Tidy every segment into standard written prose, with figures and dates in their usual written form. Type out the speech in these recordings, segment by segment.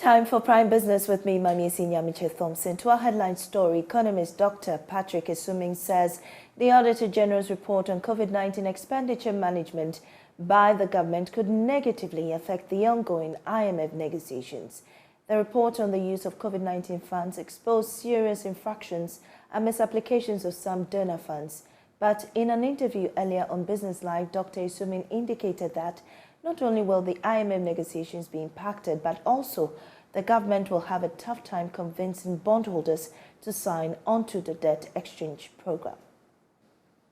Time for Prime Business with me, Maame Esi Nyamekye Thompson. To our headline story, economist Dr. Patrick Esuming says the Auditor General's report on COVID-19 expenditure management by the government could negatively affect the ongoing IMF negotiations. The report on the use of COVID-19 funds exposed serious infractions and misapplications of some donor funds. But in an interview earlier on Business Live, Dr. Esuming indicated that not only will the IMF negotiations be impacted, but also the government will have a tough time convincing bondholders to sign onto the debt exchange program.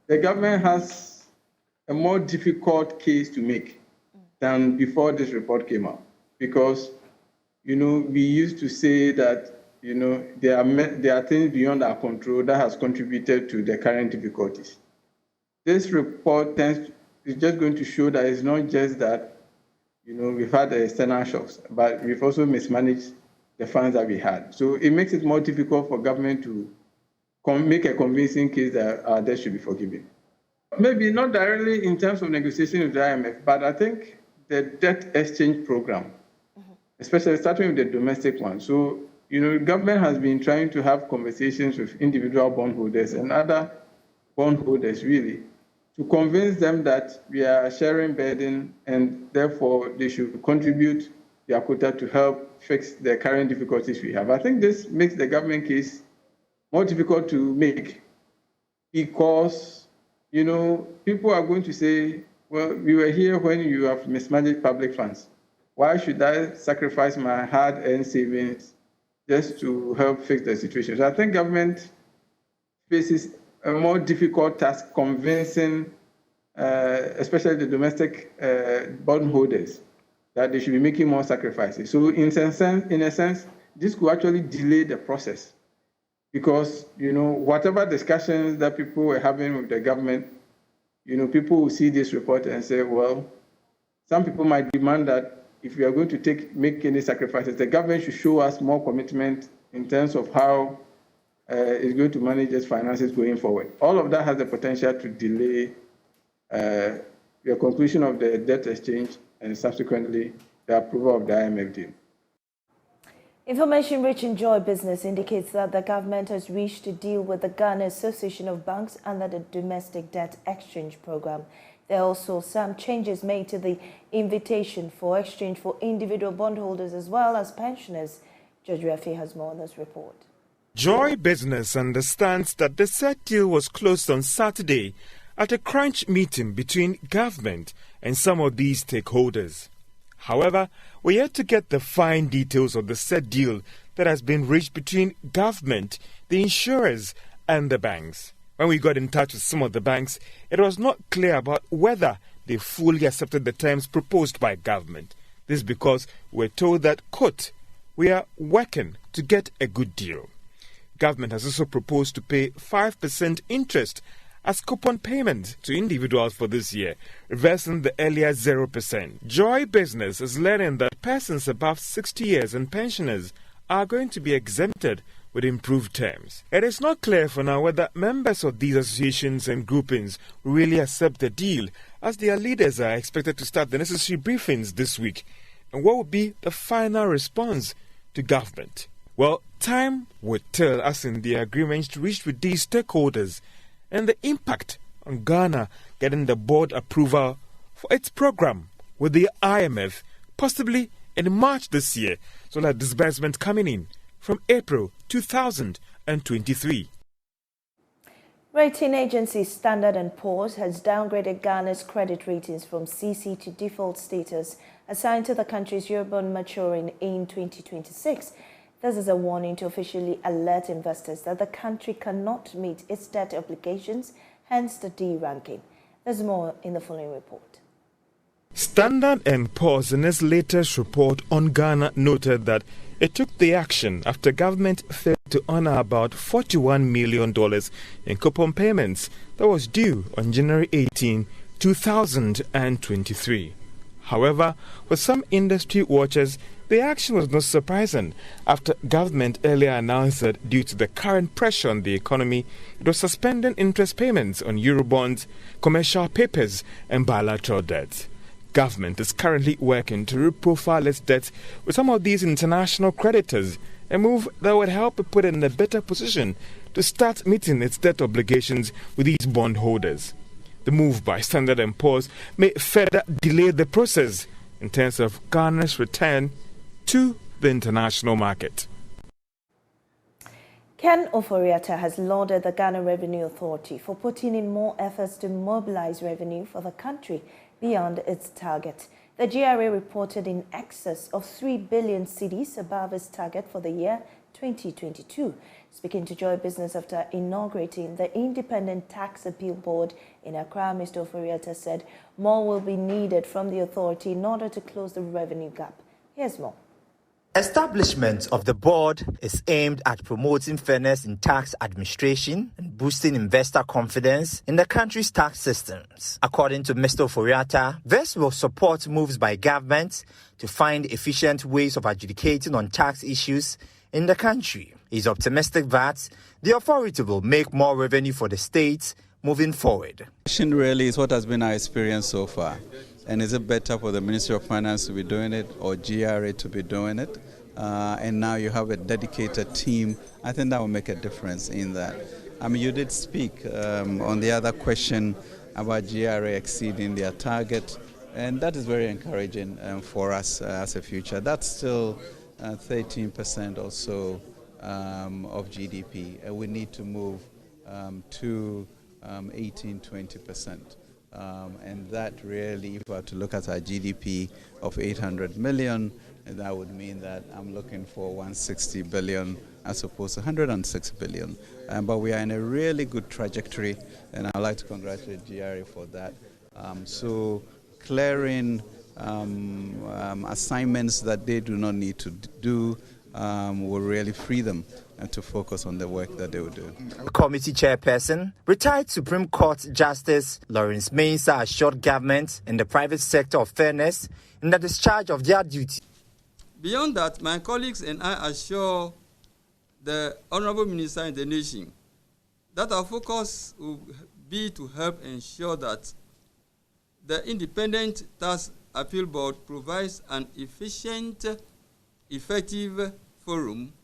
The government has a more difficult case to make than before this report came out, because, we used to say that, there are things beyond our control that has contributed to the current difficulties. This report is just going to show that it's not just that, we've had the external shocks, but we've also mismanaged the funds that we had. So it makes it more difficult for government to make a convincing case that our debt should be forgiven. Maybe not directly in terms of negotiation with the IMF, but I think the debt exchange program, especially starting with the domestic one. So, government has been trying to have conversations with individual bondholders and other bondholders, really, to convince them that we are sharing burden and therefore they should contribute their quota to help fix the current difficulties we have. I think this makes the government case more difficult to make because, people are going to say, well, we were here when you have mismanaged public funds. Why should I sacrifice my hard-earned savings just to help fix the situation? So I think government faces a more difficult task convincing, especially the domestic bondholders, that they should be making more sacrifices. So in a sense, this could actually delay the process because, whatever discussions that people were having with the government, people will see this report and say, well, some people might demand that if we are going to make any sacrifices, the government should show us more commitment in terms of how is going to manage its finances going forward. All of that has the potential to delay the conclusion of the debt exchange and subsequently the approval of the IMF deal. Information rich in Joy Business indicates that the government has reached a deal with the Ghana Association of Banks under the Domestic Debt Exchange Program. There are also some changes made to the invitation for exchange for individual bondholders as well as pensioners. Judge Rafi has more on this report. Joy Business understands that the said deal was closed on Saturday at a crunch meeting between government and some of these stakeholders. However, we're yet to get the fine details of the said deal that has been reached between government, the insurers and the banks. When we got in touch with some of the banks, it was not clear about whether they fully accepted the terms proposed by government. This because we're told that, quote, we are working to get a good deal. Government has also proposed to pay 5% interest as coupon payment to individuals for this year, reversing the earlier 0%. Joy Business is learning that persons above 60 years and pensioners are going to be exempted with improved terms. It is not clear for now whether members of these associations and groupings really accept the deal, as their leaders are expected to start the necessary briefings this week. And what will be the final response to government? Well, time would tell us in the agreements reached with these stakeholders and the impact on Ghana getting the board approval for its program with the IMF, possibly in March this year, so that disbursement coming in from April 2023. Rating agency Standard & Poor's has downgraded Ghana's credit ratings from CC to default status assigned to the country's Eurobond maturing in 2026. This is a warning to officially alert investors that the country cannot meet its debt obligations, hence the D ranking. There's more in the following report. Standard & Poor's in its latest report on Ghana noted that it took the action after government failed to honor about $41 million in coupon payments that was due on January 18, 2023. However, for some industry watchers, the action was not surprising after government earlier announced that due to the current pressure on the economy, it was suspending interest payments on Eurobonds, commercial papers and bilateral debts. government is currently working to reprofile its debt with some of these international creditors, a move that would help it put it in a better position to start meeting its debt obligations with these bondholders. The move by Standard & Poor's may further delay the process in terms of Ghana's return to the international market. Ken Ofori-Atta has lauded the Ghana Revenue Authority for putting in more efforts to mobilize revenue for the country beyond its target. The GRA reported in excess of 3 billion cedis above its target for the year 2022. Speaking to Joy Business after inaugurating the Independent Tax Appeal Board in Accra, Mr. Ofori-Atta said more will be needed from the authority in order to close the revenue gap. Here's more. Establishment of the board is aimed at promoting fairness in tax administration and boosting investor confidence in the country's tax systems. According to Mr. Ofori-Atta, this will support moves by government to find efficient ways of adjudicating on tax issues in the country. He's optimistic that the authority will make more revenue for the state moving forward. Really is what has been our experience so far. And is it better for the Ministry of Finance to be doing it or GRA to be doing it? And now you have a dedicated team. I think that will make a difference in that. I mean, you did speak on the other question about GRA exceeding their target, and that is very encouraging for us as a future. That's still 13% or so of GDP. And we need to move to 18-20%. And that really, if we are to look at our GDP of 800 million, that would mean that I'm looking for 160 billion as opposed to 106 billion. But we are in a really good trajectory, and I'd like to congratulate GRA for that. So clearing assignments that they do not need to do will really free them and to focus on the work that they will do. Committee chairperson, retired Supreme Court Justice Lawrence Mensah assured government and the private sector of fairness in the discharge of their duty. Beyond that, my colleagues and I assure the Honorable Minister and the nation that our focus will be to help ensure that the Independent Tax Appeal Board provides an efficient, effective forum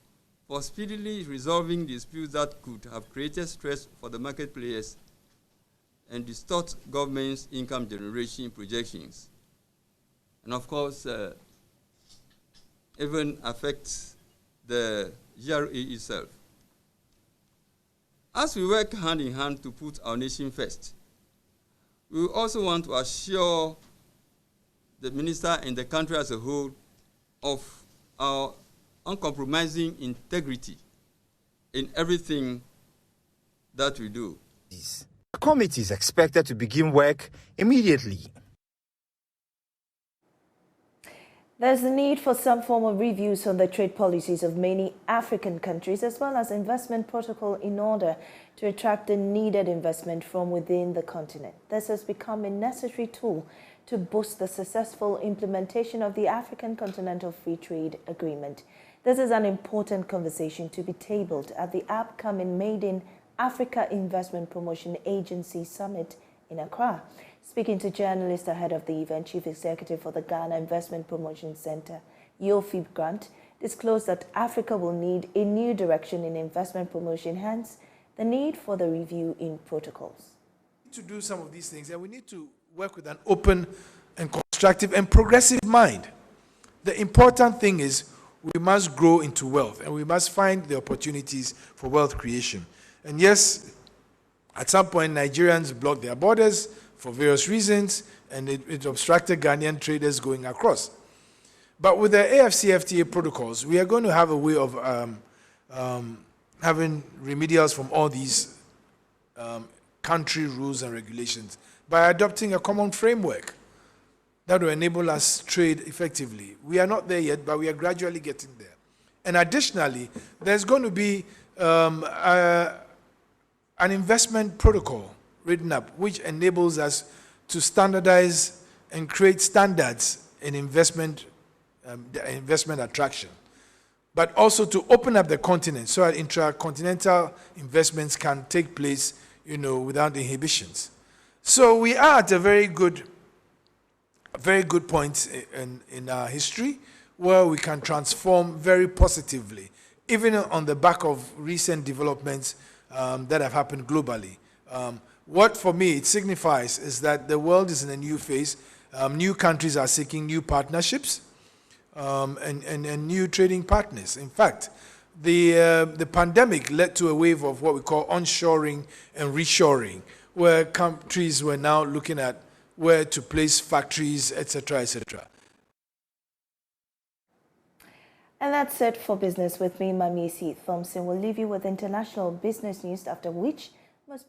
for speedily resolving disputes that could have created stress for the market players and distort government's income generation projections. And of course, even affects the GRA itself. As we work hand in hand to put our nation first, we also want to assure the minister and the country as a whole of our uncompromising integrity in everything that we do. The committee is expected to begin work immediately. There's a need for some form of reviews on the trade policies of many African countries as well as investment protocol in order to attract the needed investment from within the continent. This has become a necessary tool to boost the successful implementation of the African Continental Free Trade Agreement. This is an important conversation to be tabled at the upcoming Made in Africa Investment Promotion Agency Summit in Accra. Speaking to journalists ahead of the event, Chief Executive for the Ghana Investment Promotion Center, Yofi Grant, disclosed that Africa will need a new direction in investment promotion, hence the need for the review in protocols. To do some of these things, and we need to work with an open and constructive and progressive mind. The important thing is we must grow into wealth, and we must find the opportunities for wealth creation. And yes, at some point, Nigerians blocked their borders for various reasons, and it obstructed Ghanaian traders going across. But with the AFCFTA protocols, we are going to have a way of having remedials from all these country rules and regulations by adopting a common framework that will enable us to trade effectively. We are not there yet, but we are gradually getting there. And additionally, there's going to be an investment protocol written up, which enables us to standardize and create standards in investment attraction, but also to open up the continent so that intracontinental investments can take place, without inhibitions. So we are at a very good very good points in our history where we can transform very positively, even on the back of recent developments that have happened globally. What for me it signifies is that the world is in a new phase. New countries are seeking new partnerships and new trading partners. In fact, the pandemic led to a wave of what we call onshoring and reshoring, where countries were now looking at where to place factories, etc., etc. And that's it for Business with me, Maame Esi Thompson. We'll leave you with international business news, after which most